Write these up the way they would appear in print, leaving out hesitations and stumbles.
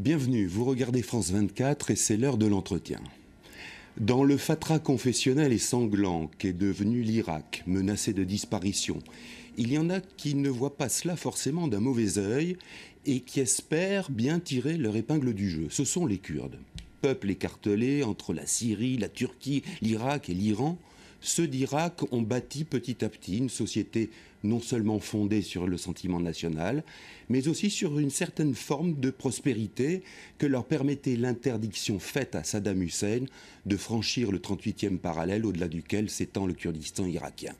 Bienvenue, vous regardez France 24 et c'est l'heure de l'entretien. Dans le fatras confessionnel et sanglant qu'est devenu l'Irak, menacé de disparition, il y en a qui ne voient pas cela forcément d'un mauvais œil et qui espèrent bien tirer leur épingle du jeu. Ce sont les Kurdes. Peuple écartelé entre la Syrie, la Turquie, l'Irak et l'Iran, ceux d'Irak ont bâti petit à petit une société non seulement fondée sur le sentiment national, mais aussi sur une certaine forme de prospérité que leur permettait l'interdiction faite à Saddam Hussein de franchir le 38e parallèle au-delà duquel s'étend le Kurdistan irakien.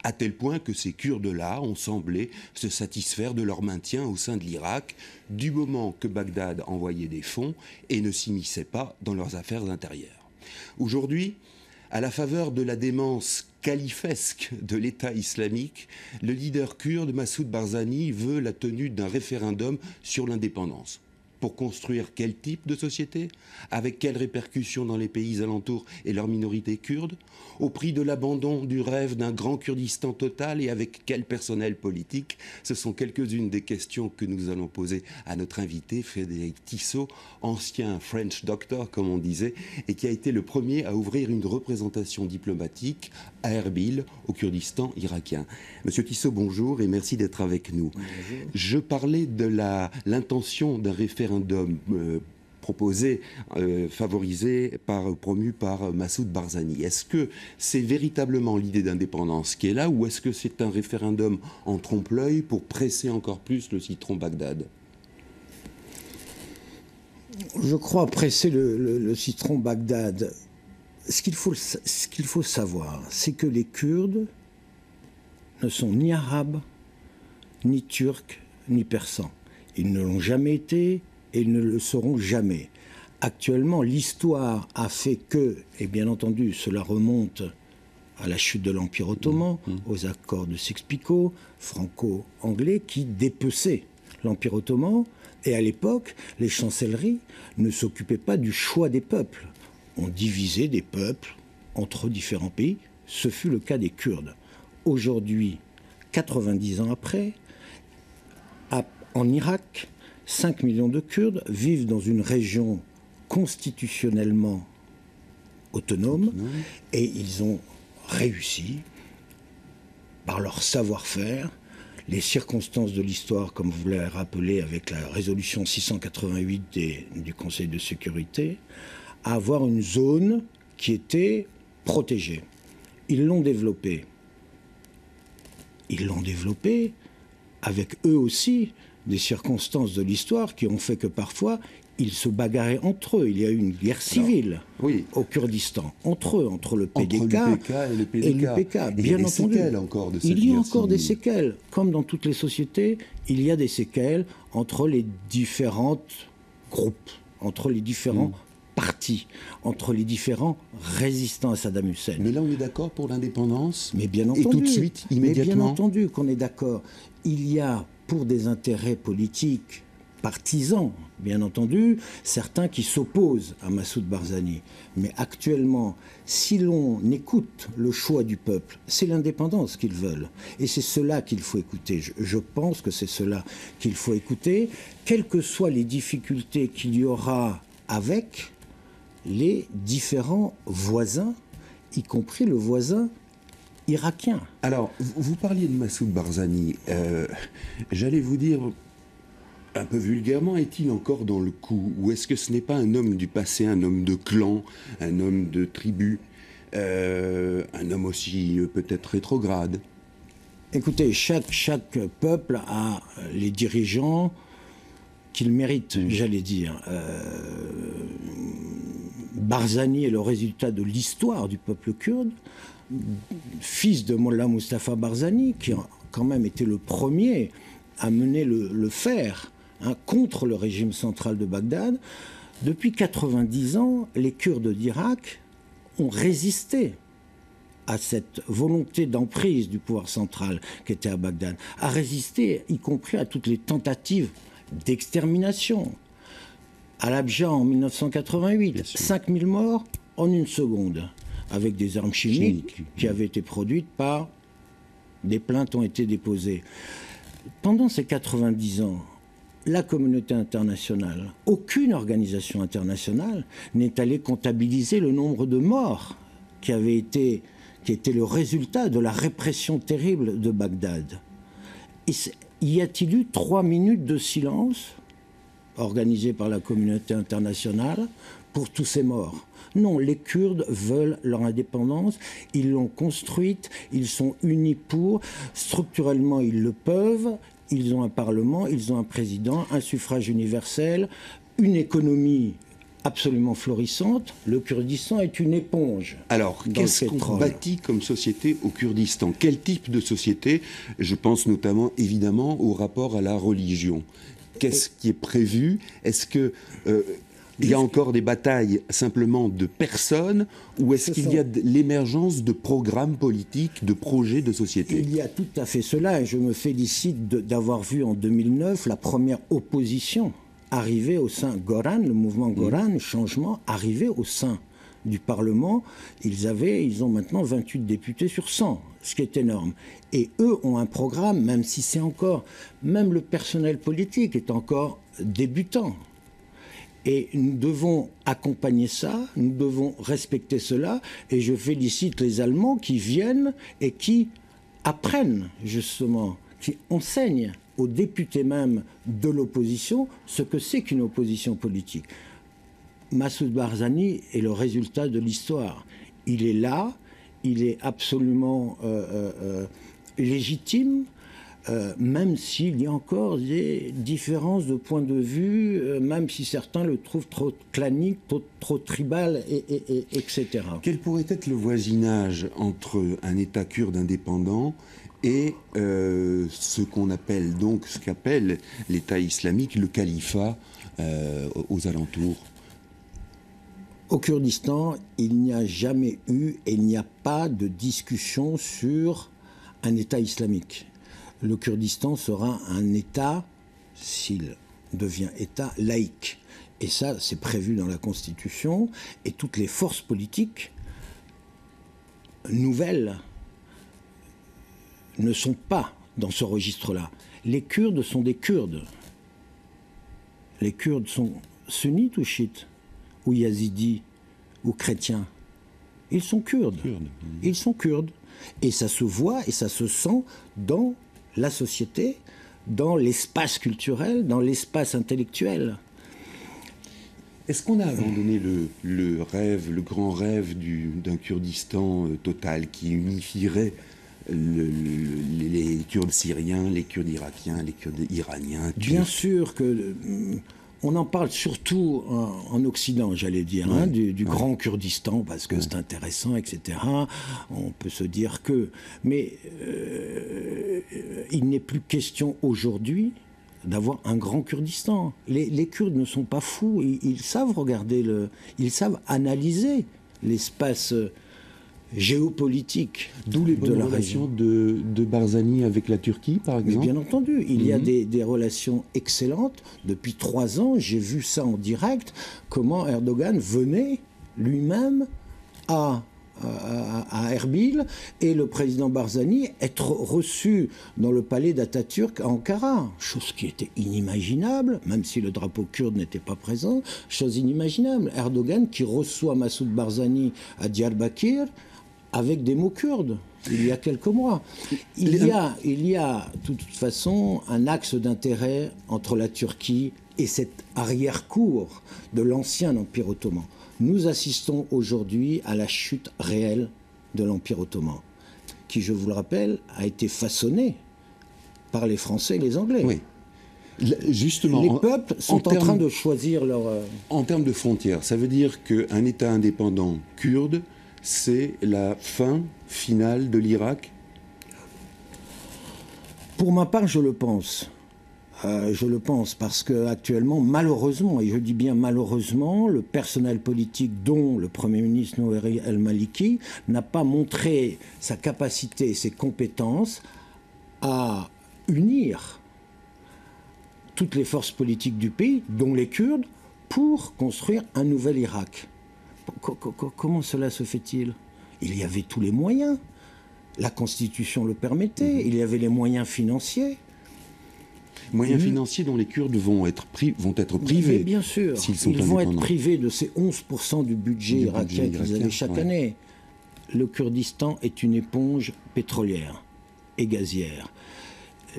À tel point que ces Kurdes-là ont semblé se satisfaire de leur maintien au sein de l'Irak du moment que Bagdad envoyait des fonds et ne s'immisçait pas dans leurs affaires intérieures. Aujourd'hui, à la faveur de la démence califesque de l'État islamique, le leader kurde Massoud Barzani veut la tenue d'un référendum sur l'indépendance. Pour construire quel type de société? Avec quelles répercussions dans les pays alentours et leurs minorités kurdes? Au prix de l'abandon du rêve d'un grand Kurdistan total et avec quel personnel politique? Ce sont quelques-unes des questions que nous allons poser à notre invité, Frédéric Tissot, ancien French doctor, comme on disait, et qui a été le premier à ouvrir une représentation diplomatique à Erbil, au Kurdistan irakien. Monsieur Tissot, bonjour et merci d'être avec nous. Bonjour. Je parlais de l'intention d'un référendum proposé, promu par Massoud Barzani. Est-ce que c'est véritablement l'idée d'indépendance qui est là ou est-ce que c'est un référendum en trompe-l'œil pour presser encore plus le citron Bagdad? Je crois presser le citron Bagdad. Ce qu'il faut savoir, c'est que les Kurdes ne sont ni arabes, ni turcs, ni persans. Ils ne l'ont jamais été et ils ne le seront jamais. Actuellement, l'histoire a fait que, et bien entendu, cela remonte à la chute de l'Empire ottoman, aux accords de Sykes-Picot, franco-anglais, qui dépeçaient l'Empire ottoman. Et à l'époque, les chancelleries ne s'occupaient pas du choix des peuples. On divisait des peuples entre différents pays. Ce fut le cas des Kurdes. Aujourd'hui, 90 ans après, en Irak, 5 millions de Kurdes vivent dans une région constitutionnellement autonome et ils ont réussi, par leur savoir-faire, les circonstances de l'histoire, comme vous l'avez rappelé avec la résolution 688 du Conseil de sécurité, à avoir une zone qui était protégée. Ils l'ont développée. Ils l'ont développée avec eux aussi des circonstances de l'histoire qui ont fait que parfois ils se bagarraient entre eux. Il y a eu une guerre civile au Kurdistan, entre eux, entre le PDK et l'UPK. Bien entendu. Il y a encore des séquelles. Comme dans toutes les sociétés, il y a des séquelles entre les différents groupes, entre les différents partis, entre les différents résistants à Saddam Hussein. Mais là, on est d'accord pour l'indépendance? Mais bien entendu. Et tout de suite, immédiatement? Mais bien entendu qu'on est d'accord. Il y a, pour des intérêts politiques partisans, bien entendu, certains qui s'opposent à Massoud Barzani. Mais actuellement, si l'on écoute le choix du peuple, c'est l'indépendance qu'ils veulent. Et c'est cela qu'il faut écouter. Je pense que c'est cela qu'il faut écouter, quelles que soient les difficultés qu'il y aura avec les différents voisins, y compris le voisin irakien. Alors, vous parliez de Massoud Barzani. J'allais vous dire, un peu vulgairement, est-il encore dans le coup? Ou est-ce que ce n'est pas un homme du passé, un homme de clan, un homme de tribu, un homme aussi peut-être rétrograde? Écoutez, chaque peuple a les dirigeants qu'il mérite, j'allais dire. Barzani est le résultat de l'histoire du peuple kurde, fils de Mollah Mustafa Barzani, qui a quand même été le premier à mener le fer contre le régime central de Bagdad. Depuis 90 ans, les Kurdes d'Irak ont résisté à cette volonté d'emprise du pouvoir central qui était à Bagdad, a résisté y compris à toutes les tentatives d'extermination. À l'Abja en 1988, 5000 morts en une seconde, avec des armes chimiques qui avaient été produites par... Des plaintes ont été déposées. Pendant ces 90 ans, la communauté internationale, aucune organisation internationale n'est allée comptabiliser le nombre de morts qui était le résultat de la répression terrible de Bagdad. Y a-t-il eu 3 minutes de silence organisé par la communauté internationale pour tous ces morts? Non, les Kurdes veulent leur indépendance, ils l'ont construite, ils sont unis pour, structurellement ils le peuvent, ils ont un parlement, ils ont un président, un suffrage universel, une économie absolument florissante. Le Kurdistan est une éponge. Alors, qu'est-ce qu'on bâtit comme société au Kurdistan? Quel type de société? Je pense notamment, évidemment, au rapport à la religion. Qu'est-ce qui est prévu? Est-ce que il y a encore des batailles simplement de personnes, ou est-ce qu'il y a l'émergence de programmes politiques, de projets de société? Il y a tout à fait cela, et je me félicite d'avoir vu en 2009 la première opposition arriver au sein Goran, le mouvement Goran, changement, arriver au sein du Parlement. Ils ont maintenant 28 députés sur 100, ce qui est énorme. Et eux ont un programme, même si c'est encore, même le personnel politique est encore débutant. Et nous devons accompagner ça, nous devons respecter cela, et je félicite les Allemands qui viennent et qui apprennent justement, qui enseignent aux députés même de l'opposition ce que c'est qu'une opposition politique. Massoud Barzani est le résultat de l'histoire. Il est là, il est absolument légitime, même s'il y a encore des différences de point de vue, même si certains le trouvent trop clanique, trop tribal, etc. Quel pourrait être le voisinage entre un État kurde indépendant et ce qu'on appelle donc, ce qu'appelle l'État islamique, le califat aux alentours? Au Kurdistan, il n'y a jamais eu et il n'y a pas de discussion sur un État islamique. Le Kurdistan sera un État, s'il devient État, laïque. Et ça, c'est prévu dans la Constitution. Et toutes les forces politiques nouvelles ne sont pas dans ce registre-là. Les Kurdes sont des Kurdes. Les Kurdes sont sunnites ou chiites, ou yazidis, ou chrétiens. Ils sont Kurdes. Ils sont Kurdes. Et ça se voit et ça se sent dans la société, dans l'espace culturel, dans l'espace intellectuel. Est-ce qu'on a abandonné le rêve, le grand rêve d'un Kurdistan total qui unifierait les Kurdes syriens, les Kurdes irakiens, les Kurdes iraniens? Bien sûr que... On en parle surtout en Occident, j'allais dire, du grand Kurdistan, parce que c'est intéressant, etc. On peut se dire que... Mais il n'est plus question aujourd'hui d'avoir un grand Kurdistan. Les Kurdes ne sont pas fous, ils savent regarder, ils savent analyser l'espace géopolitique. D'où les bonnes relations de Barzani avec la Turquie, par exemple? Mais bien entendu, il y a des relations excellentes. Depuis 3 ans, j'ai vu ça en direct, comment Erdogan venait lui-même à Erbil et le président Barzani être reçu dans le palais d'Atatürk à Ankara. Chose qui était inimaginable, même si le drapeau kurde n'était pas présent. Chose inimaginable. Erdogan qui reçoit Massoud Barzani à Diyarbakir avec des mots kurdes, il y a quelques mois. Il y a de toute façon un axe d'intérêt entre la Turquie et cette arrière-cour de l'ancien Empire ottoman. Nous assistons aujourd'hui à la chute réelle de l'Empire ottoman, qui, je vous le rappelle, a été façonné par les Français et les Anglais. Oui. Justement, les peuples sont en train de choisir leur... En termes de frontières, ça veut dire qu'un État indépendant kurde, c'est la fin finale de l'Irak? Pour ma part, je le pense. Je le pense parce qu'actuellement, malheureusement, et je dis bien malheureusement, le personnel politique dont le Premier ministre Nouri el-Maliki n'a pas montré sa capacité et ses compétences à unir toutes les forces politiques du pays, dont les Kurdes, pour construire un nouvel Irak. Comment cela se fait-il? Il y avait tous les moyens. La Constitution le permettait. Il y avait les moyens financiers. Moyens financiers dont les Kurdes vont être privés. Mais bien sûr, ils vont être privés de ces 11% du budget irakien qu'ils avaient chaque année. Le Kurdistan est une éponge pétrolière et gazière.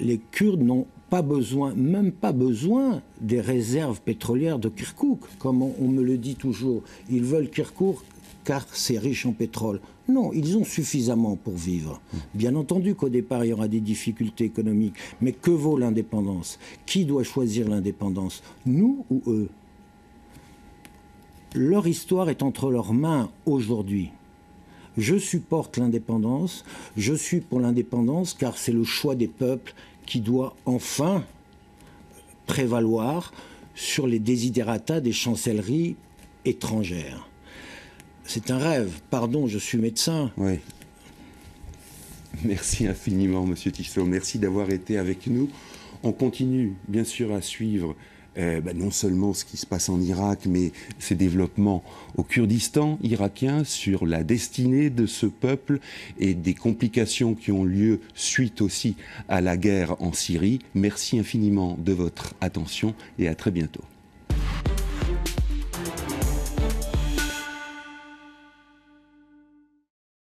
Les Kurdes n'ont pas besoin, même pas besoin des réserves pétrolières de Kirkouk, comme on me le dit toujours. Ils veulent Kirkouk car c'est riche en pétrole. Non, ils ont suffisamment pour vivre. Bien entendu qu'au départ, il y aura des difficultés économiques. Mais que vaut l'indépendance? Qui doit choisir l'indépendance? Nous ou eux? Leur histoire est entre leurs mains aujourd'hui. Je supporte l'indépendance, je suis pour l'indépendance car c'est le choix des peuples qui doit enfin prévaloir sur les desiderata des chancelleries étrangères. C'est un rêve. Pardon, je suis médecin. Oui. Merci infiniment, Monsieur Tissot. Merci d'avoir été avec nous. On continue, bien sûr, à suivre non seulement ce qui se passe en Irak, mais ces développements au Kurdistan irakien sur la destinée de ce peuple et des complications qui ont lieu suite aussi à la guerre en Syrie. Merci infiniment de votre attention et à très bientôt.